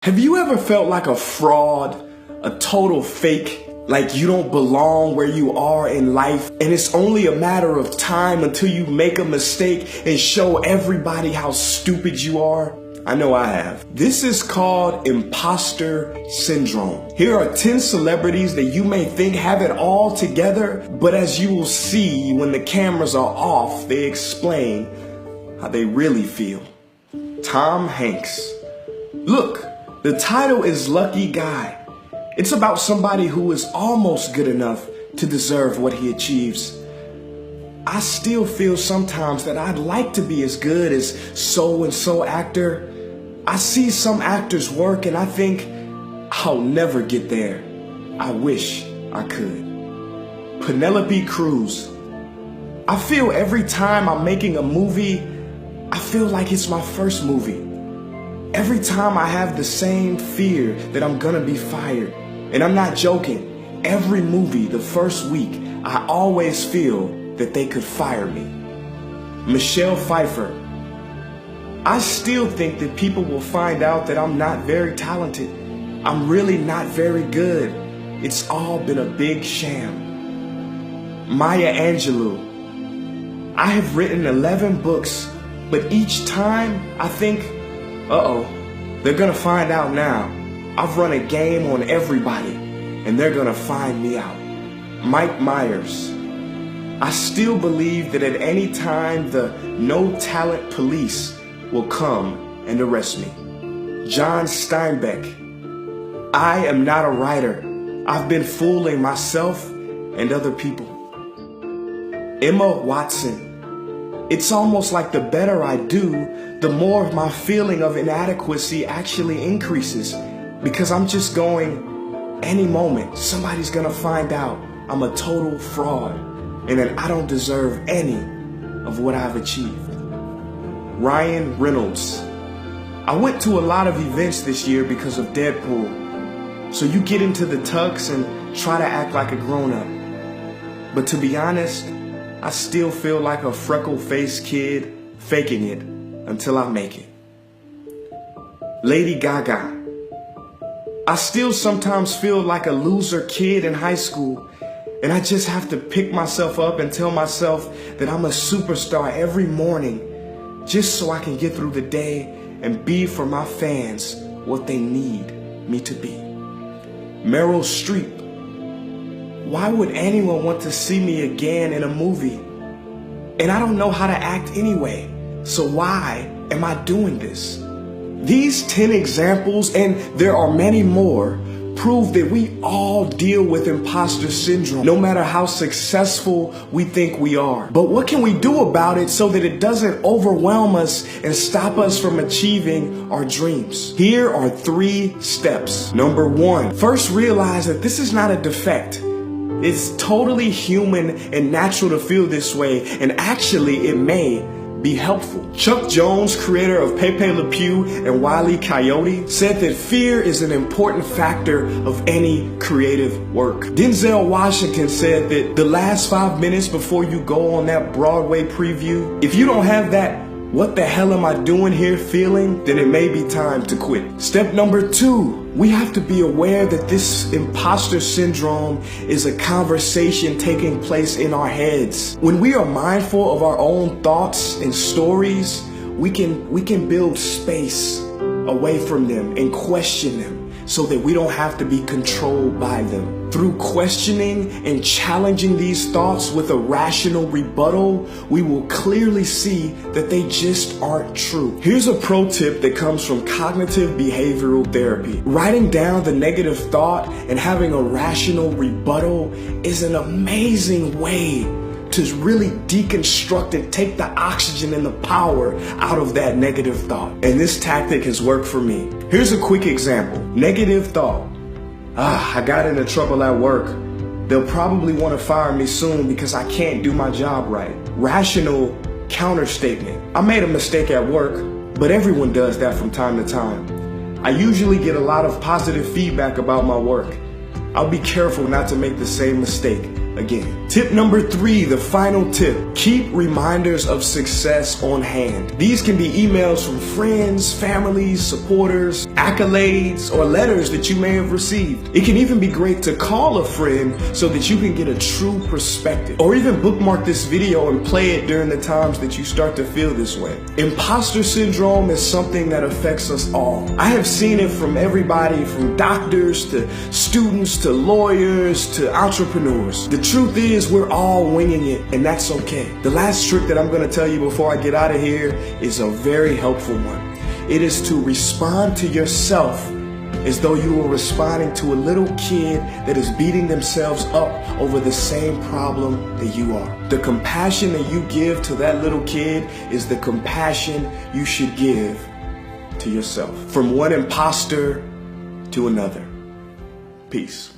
Have you ever felt like a fraud, a total fake, like you don't belong where you are in life, and it's only a matter of time until you make a mistake and show everybody how stupid you are? I know I have. This is called imposter syndrome. Here are 10 celebrities that you may think have it all together, but as you will see when the cameras are off, they explain how they really feel. Tom Hanks. Look, the title is Lucky Guy. It's about somebody who is almost good enough to deserve what he achieves. I still feel sometimes that I'd like to be as good as so-and-so actor. I see some actors work and I think, I'll never get there. I wish I could. Penelope Cruz. I feel every time I'm making a movie, I feel like it's my first movie. Every time I have the same fear that I'm gonna be fired. And I'm not joking. Every movie, the first week, I always feel that they could fire me. Michelle Pfeiffer. I still think that people will find out that I'm not very talented. I'm really not very good. It's all been a big sham. Maya Angelou. I have written 11 books, but each time I think, uh-oh, they're gonna find out now. I've run a game on everybody, and they're gonna find me out. Mike Myers. I still believe that at any time the no talent police will come and arrest me. John Steinbeck. I am not a writer. I've been fooling myself and other people. Emma Watson. It's almost like the better I do, the more my feeling of inadequacy actually increases, because I'm just going, any moment, somebody's gonna find out I'm a total fraud and that I don't deserve any of what I've achieved. Ryan Reynolds. I went to a lot of events this year because of Deadpool. So you get into the tux and try to act like a grown-up. But to be honest, I still feel like a freckle-faced kid faking it until I make it. Lady Gaga. I still sometimes feel like a loser kid in high school, and I just have to pick myself up and tell myself that I'm a superstar every morning just so I can get through the day and be for my fans what they need me to be. Meryl Streep. Why would anyone want to see me again in a movie? And I don't know how to act anyway, so why am I doing this? These 10 examples, and there are many more, prove that we all deal with imposter syndrome, no matter how successful we think we are. But what can we do about it so that it doesn't overwhelm us and stop us from achieving our dreams? Here are 3 steps. Number 1, first realize that this is not a defect. It's totally human and natural to feel this way, and actually it may be helpful. Chuck Jones, creator of Pepe Le Pew and Wile E. Coyote, said that fear is an important factor of any creative work. Denzel Washington said that the last 5 minutes before you go on that Broadway preview, if you don't have that "what the hell am I doing here" feeling, then it may be time to quit. Step number 2, we have to be aware that this imposter syndrome is a conversation taking place in our heads. When we are mindful of our own thoughts and stories, we can build space away from them and question them so that we don't have to be controlled by them. Through questioning and challenging these thoughts with a rational rebuttal, we will clearly see that they just aren't true. Here's a pro tip that comes from cognitive behavioral therapy. Writing down the negative thought and having a rational rebuttal is an amazing way to really deconstruct and take the oxygen and the power out of that negative thought. And this tactic has worked for me. Here's a quick example. Negative thought. I got into trouble at work. They'll probably want to fire me soon because I can't do my job right. Rational counter statement. I made a mistake at work, but everyone does that from time to time. I usually get a lot of positive feedback about my work. I'll be careful not to make the same mistake. again. Tip number 3, the final tip. Keep reminders of success on hand. These can be emails from friends, families, supporters, accolades, or letters that you may have received. It can even be great to call a friend so that you can get a true perspective. Or even bookmark this video and play it during the times that you start to feel this way. Imposter syndrome is something that affects us all. I have seen it from everybody from doctors to students to lawyers to entrepreneurs. The truth is we're all winging it, and that's okay. The last trick that I'm going to tell you before I get out of here is a very helpful one. It is to respond to yourself as though you were responding to a little kid that is beating themselves up over the same problem that you are. The compassion that you give to that little kid is the compassion you should give to yourself. From one imposter to another. Peace.